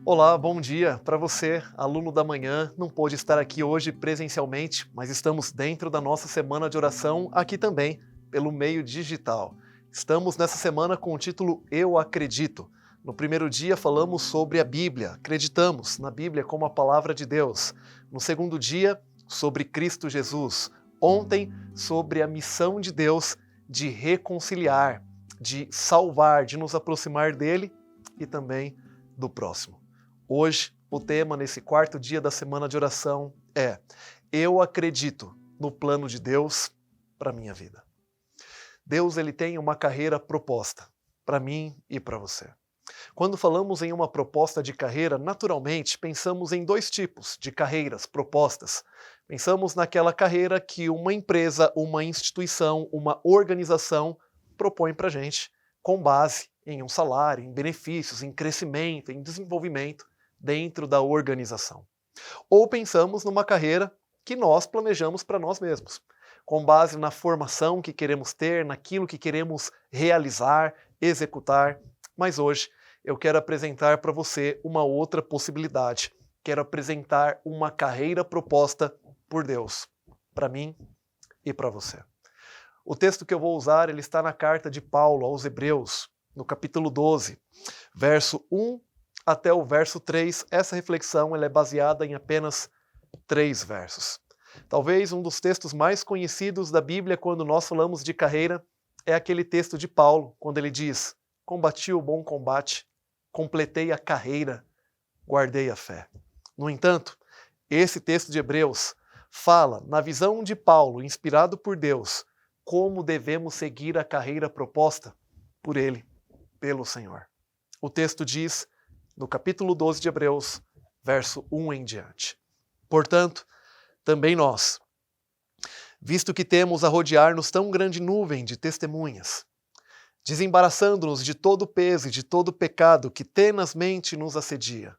Olá, bom dia para você, aluno da manhã. Não pôde estar aqui hoje presencialmente, mas estamos dentro da nossa semana de oração aqui também, pelo meio digital. Estamos nessa semana com o título Eu Acredito. No primeiro dia falamos sobre a Bíblia, acreditamos na Bíblia como a palavra de Deus. No segundo dia, sobre Cristo Jesus. Ontem, sobre a missão de Deus de reconciliar, de salvar, de nos aproximar dele e também do próximo. Hoje, o tema nesse quarto dia da semana de oração é: eu acredito no plano de Deus para a minha vida. Deus ele tem uma carreira proposta para mim e para você. Quando falamos em uma proposta de carreira, naturalmente pensamos em dois tipos de carreiras propostas. Pensamos naquela carreira que uma empresa, uma instituição, uma organização propõe para a gente, com base em um salário, em benefícios, em crescimento, em desenvolvimento dentro da organização. Ou pensamos numa carreira que nós planejamos para nós mesmos, com base na formação que queremos ter, naquilo que queremos realizar, executar. Mas hoje eu quero apresentar para você uma outra possibilidade. Quero apresentar uma carreira proposta por Deus, para mim e para você. O texto que eu vou usar, ele está na carta de Paulo aos Hebreus, no capítulo 12, verso 1 até o verso 3. Essa reflexão ela é baseada em apenas 3 versos. Talvez um dos textos mais conhecidos da Bíblia quando nós falamos de carreira é aquele texto de Paulo, quando ele diz: combati o bom combate, completei a carreira, guardei a fé. No entanto, esse texto de Hebreus fala, na visão de Paulo, inspirado por Deus, como devemos seguir a carreira proposta por Ele, pelo Senhor. O texto diz, no capítulo 12 de Hebreus, verso 1 em diante: portanto, também nós, visto que temos a rodear-nos tão grande nuvem de testemunhas, desembaraçando-nos de todo o peso e de todo o pecado que tenazmente nos assedia,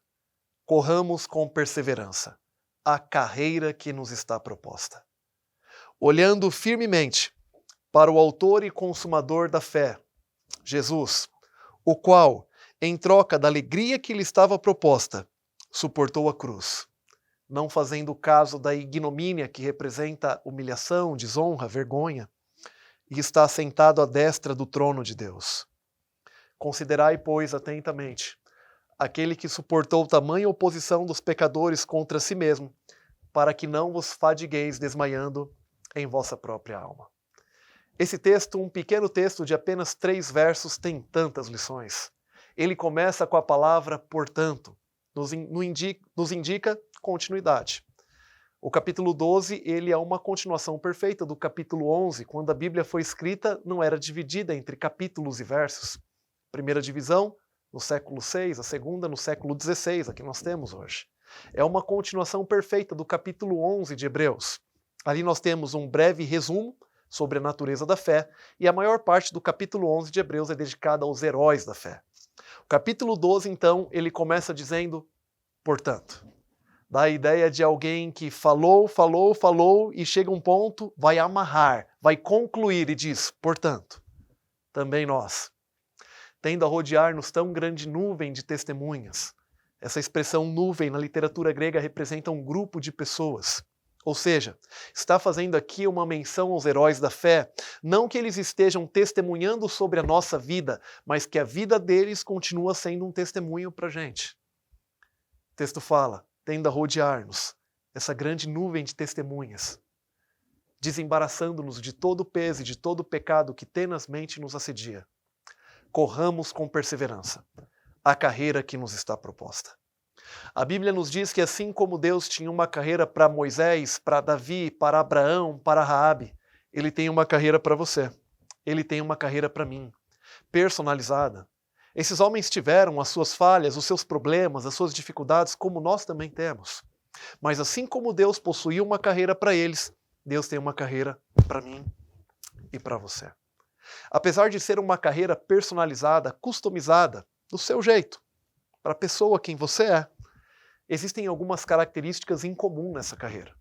corramos com perseverança a carreira que nos está proposta, olhando firmemente para o autor e consumador da fé, Jesus, o qual, em troca da alegria que lhe estava proposta, suportou a cruz, não fazendo caso da ignomínia que representa humilhação, desonra, vergonha, e está sentado à destra do trono de Deus. Considerai, pois, atentamente aquele que suportou tamanha oposição dos pecadores contra si mesmo, para que não vos fadigueis desmaiando em vossa própria alma. Esse texto, um pequeno texto de apenas 3 versos, tem tantas lições. Ele começa com a palavra portanto, nos indica continuidade. O capítulo 12 ele é uma continuação perfeita do capítulo 11, quando a Bíblia foi escrita, não era dividida entre capítulos e versos. Primeira divisão no século 6, a segunda no século 16, a que nós temos hoje. É uma continuação perfeita do capítulo 11 de Hebreus. Ali nós temos um breve resumo sobre a natureza da fé, e a maior parte do capítulo 11 de Hebreus é dedicada aos heróis da fé. O capítulo 12, então, ele começa dizendo, portanto, dá a ideia de alguém que falou e chega um ponto, vai amarrar, vai concluir e diz, portanto, também nós, tendo a rodear-nos tão grande nuvem de testemunhas. Essa expressão nuvem na literatura grega representa um grupo de pessoas. Ou seja, está fazendo aqui uma menção aos heróis da fé, não que eles estejam testemunhando sobre a nossa vida, mas que a vida deles continua sendo um testemunho para a gente. O texto fala, tendo a rodear-nos, essa grande nuvem de testemunhas, desembaraçando-nos de todo o peso e de todo o pecado que tenazmente nos assedia. Corramos com perseverança a carreira que nos está proposta. A Bíblia nos diz que assim como Deus tinha uma carreira para Moisés, para Davi, para Abraão, para Raabe, Ele tem uma carreira para você. Ele tem uma carreira para mim, personalizada. Esses homens tiveram as suas falhas, os seus problemas, as suas dificuldades, como nós também temos. Mas assim como Deus possuía uma carreira para eles, Deus tem uma carreira para mim e para você. Apesar de ser uma carreira personalizada, customizada, do seu jeito, para a pessoa quem você é, existem algumas características em comum nessa carreira.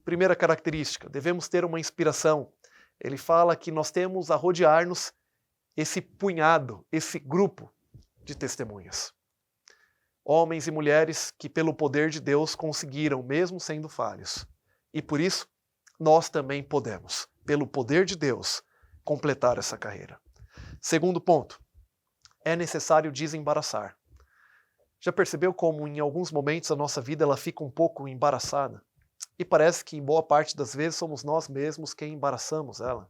Primeira característica, devemos ter uma inspiração. Ele fala que nós temos a rodear-nos esse punhado, esse grupo de testemunhas. Homens e mulheres que, pelo poder de Deus, conseguiram, mesmo sendo falhos. E por isso, nós também podemos, pelo poder de Deus, completar essa carreira. Segundo ponto, é necessário desembaraçar. Já percebeu como em alguns momentos a nossa vida ela fica um pouco embaraçada? E parece que em boa parte das vezes somos nós mesmos quem embaraçamos ela.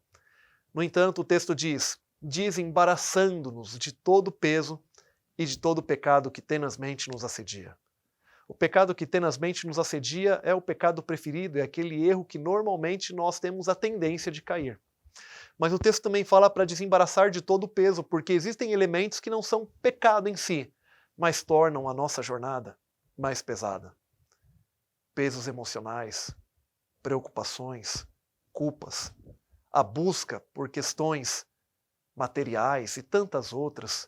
No entanto, o texto diz, desembaraçando-nos de todo peso e de todo pecado que tenazmente nos assedia. O pecado que tenazmente nos assedia é o pecado preferido, é aquele erro que normalmente nós temos a tendência de cair. Mas o texto também fala para desembaraçar de todo o peso, porque existem elementos que não são pecado em si, mas tornam a nossa jornada mais pesada. Pesos emocionais, preocupações, culpas, a busca por questões materiais e tantas outras,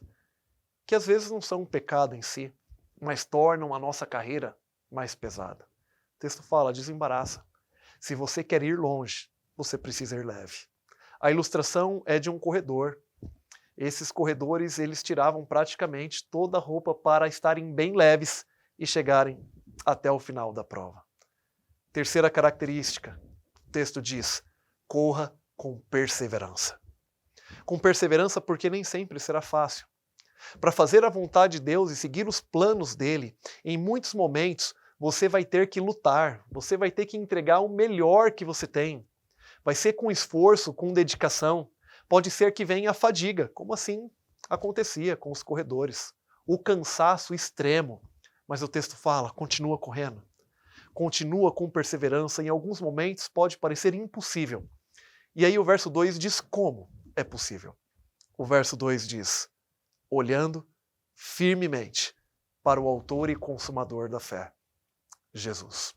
que às vezes não são um pecado em si, mas tornam a nossa carreira mais pesada. O texto fala, desembaraça. Se você quer ir longe, você precisa ir leve. A ilustração é de um corredor. Esses corredores, eles tiravam praticamente toda a roupa para estarem bem leves e chegarem até o final da prova. Terceira característica, o texto diz, corra com perseverança. Com perseverança porque nem sempre será fácil. Para fazer a vontade de Deus e seguir os planos dele, em muitos momentos você vai ter que lutar, você vai ter que entregar o melhor que você tem. Vai ser com esforço, com dedicação. Pode ser que venha a fadiga, como assim acontecia com os corredores. O cansaço extremo. Mas o texto fala, continua correndo. Continua com perseverança. Em alguns momentos pode parecer impossível. E aí o verso 2 diz como é possível. O verso 2 diz, olhando firmemente para o autor e consumador da fé, Jesus.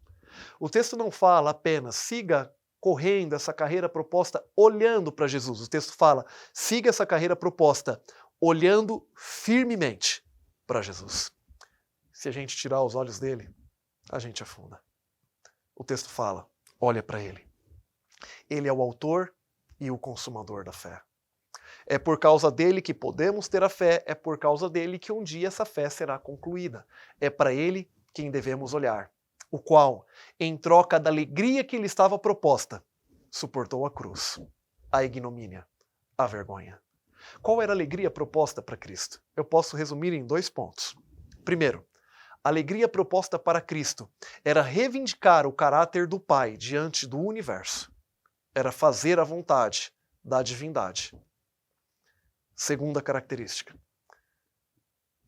O texto não fala apenas, siga correndo essa carreira proposta olhando para Jesus. O texto fala, siga essa carreira proposta olhando firmemente para Jesus. Se a gente tirar os olhos dele, a gente afunda. O texto fala, olha para ele. Ele é o autor e o consumador da fé. É por causa dele que podemos ter a fé, é por causa dele que um dia essa fé será concluída. É para ele quem devemos olhar, o qual, em troca da alegria que lhe estava proposta, suportou a cruz, a ignomínia, a vergonha. Qual era a alegria proposta para Cristo? Eu posso resumir em 2 pontos. Primeiro, a alegria proposta para Cristo era reivindicar o caráter do Pai diante do universo. Era fazer a vontade da divindade. Segunda característica,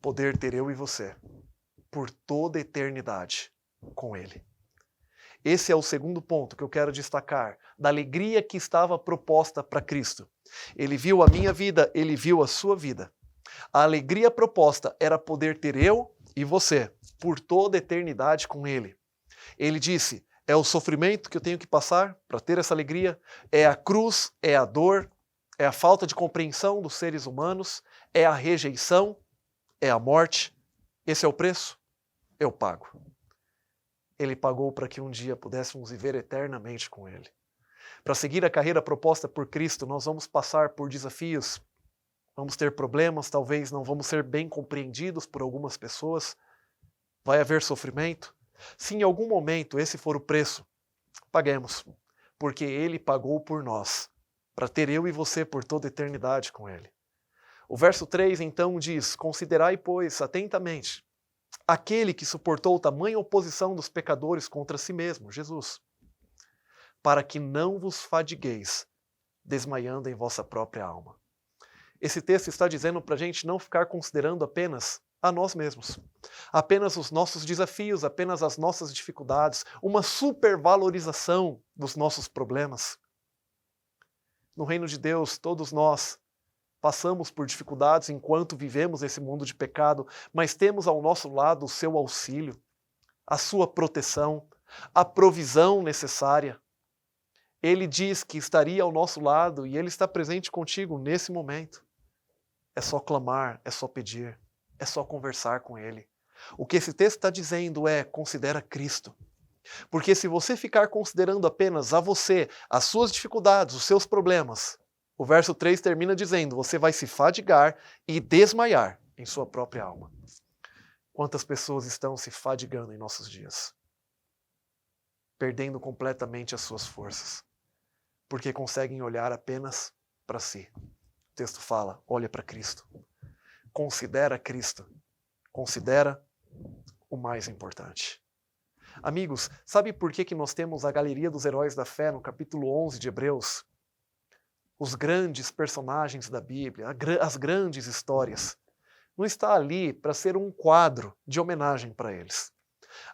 poder ter eu e você por toda a eternidade com Ele. Esse é o segundo ponto que eu quero destacar, da alegria que estava proposta para Cristo. Ele viu a minha vida, ele viu a sua vida. A alegria proposta era poder ter eu e você por toda a eternidade com Ele. Ele disse, é o sofrimento que eu tenho que passar para ter essa alegria, é a cruz, é a dor, é a falta de compreensão dos seres humanos, é a rejeição, é a morte. Esse é o preço? Eu pago. Ele pagou para que um dia pudéssemos viver eternamente com Ele. Para seguir a carreira proposta por Cristo, nós vamos passar por desafios, vamos ter problemas, talvez não vamos ser bem compreendidos por algumas pessoas, vai haver sofrimento. Se em algum momento esse for o preço, paguemos, porque Ele pagou por nós, para ter eu e você por toda a eternidade com Ele. O verso 3 então diz, considerai, pois, atentamente, aquele que suportou tamanha oposição dos pecadores contra si mesmo, Jesus, para que não vos fadigueis, desmaiando em vossa própria alma. Esse texto está dizendo para a gente não ficar considerando apenas a nós mesmos, apenas os nossos desafios, apenas as nossas dificuldades, uma supervalorização dos nossos problemas. No reino de Deus, todos nós passamos por dificuldades enquanto vivemos esse mundo de pecado, mas temos ao nosso lado o seu auxílio, a sua proteção, a provisão necessária. Ele diz que estaria ao nosso lado e Ele está presente contigo nesse momento. É só clamar, é só pedir, é só conversar com Ele. O que esse texto está dizendo é, considera Cristo. Porque se você ficar considerando apenas a você, as suas dificuldades, os seus problemas, o verso 3 termina dizendo, você vai se fadigar e desmaiar em sua própria alma. Quantas pessoas estão se fadigando em nossos dias, perdendo completamente as suas forças, porque conseguem olhar apenas para si. O texto fala, olha para Cristo. Considera Cristo. Considera o mais importante. Amigos, sabe por que nós temos a Galeria dos Heróis da Fé no capítulo 11 de Hebreus? Os grandes personagens da Bíblia, as grandes histórias. Não está ali para ser um quadro de homenagem para eles.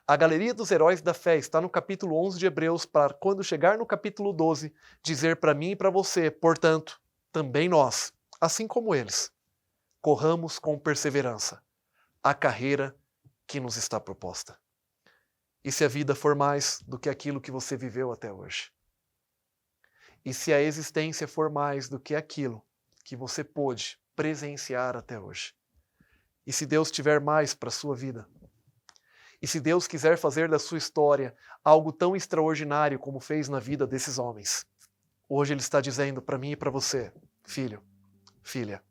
A Galeria dos Heróis da Fé está no capítulo 11 de Hebreus para, quando chegar no capítulo 12, dizer para mim e para você, portanto, também nós, assim como eles, corramos com perseverança a carreira que nos está proposta. E se a vida for mais do que aquilo que você viveu até hoje? E se a existência for mais do que aquilo que você pôde presenciar até hoje? E se Deus tiver mais para a sua vida? E se Deus quiser fazer da sua história algo tão extraordinário como fez na vida desses homens? Hoje Ele está dizendo para mim e para você, filho, filha,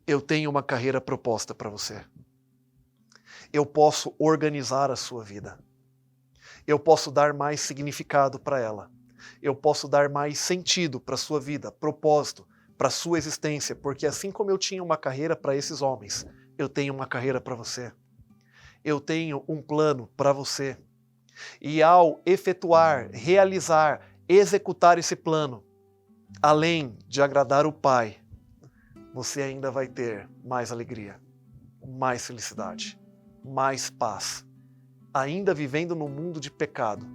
eu tenho uma carreira proposta para você. Eu posso organizar a sua vida. Eu posso dar mais significado para ela. Eu posso dar mais sentido para a sua vida, propósito, para a sua existência, porque assim como eu tinha uma carreira para esses homens, eu tenho uma carreira para você. Eu tenho um plano para você. E ao efetuar, realizar, executar esse plano, além de agradar o Pai, você ainda vai ter mais alegria, mais felicidade, mais paz. Ainda vivendo no mundo de pecado,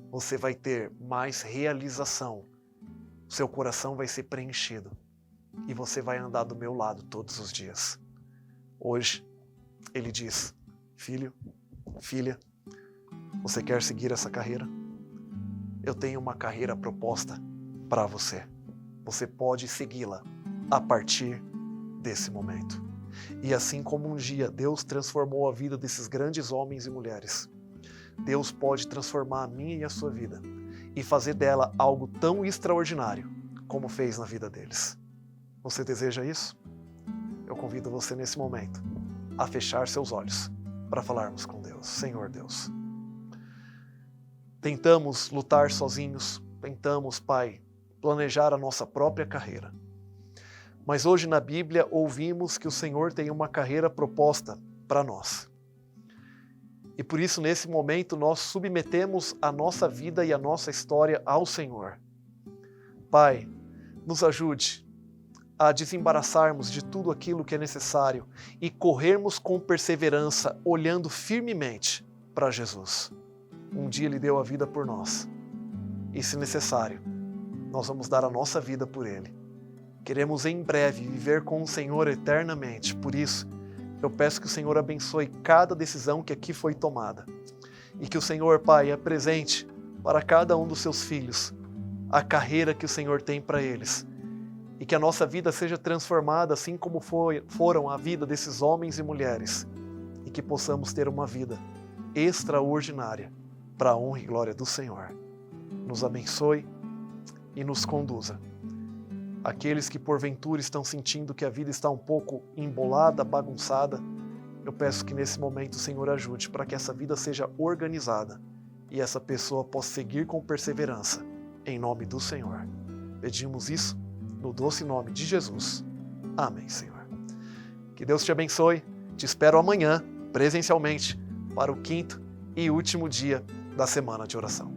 você vai ter mais realização. Seu coração vai ser preenchido e você vai andar do meu lado todos os dias. Hoje, Ele diz, filho, filha, você quer seguir essa carreira? Eu tenho uma carreira proposta para você. Você pode segui-la a partir desse momento. E assim como um dia Deus transformou a vida desses grandes homens e mulheres, Deus pode transformar a minha e a sua vida e fazer dela algo tão extraordinário como fez na vida deles. Você deseja isso? Eu convido você nesse momento a fechar seus olhos para falarmos com Deus. Senhor Deus, tentamos lutar sozinhos, tentamos, Pai, planejar a nossa própria carreira. Mas hoje na Bíblia ouvimos que o Senhor tem uma carreira proposta para nós. E por isso nesse momento nós submetemos a nossa vida e a nossa história ao Senhor. Pai, nos ajude a desembaraçarmos de tudo aquilo que é necessário e corrermos com perseverança, olhando firmemente para Jesus. Um dia Ele deu a vida por nós. E se necessário, nós vamos dar a nossa vida por Ele. Queremos em breve viver com o Senhor eternamente. Por isso, eu peço que o Senhor abençoe cada decisão que aqui foi tomada. E que o Senhor, Pai, apresente para cada um dos seus filhos a carreira que o Senhor tem para eles. E que a nossa vida seja transformada assim como foram a vida desses homens e mulheres. E que possamos ter uma vida extraordinária para a honra e glória do Senhor. Nos abençoe e nos conduza. Aqueles que porventura estão sentindo que a vida está um pouco embolada, bagunçada, eu peço que nesse momento o Senhor ajude para que essa vida seja organizada e essa pessoa possa seguir com perseverança, em nome do Senhor. Pedimos isso no doce nome de Jesus. Amém, Senhor. Que Deus te abençoe. Te espero amanhã, presencialmente, para o 5º e último dia da semana de oração.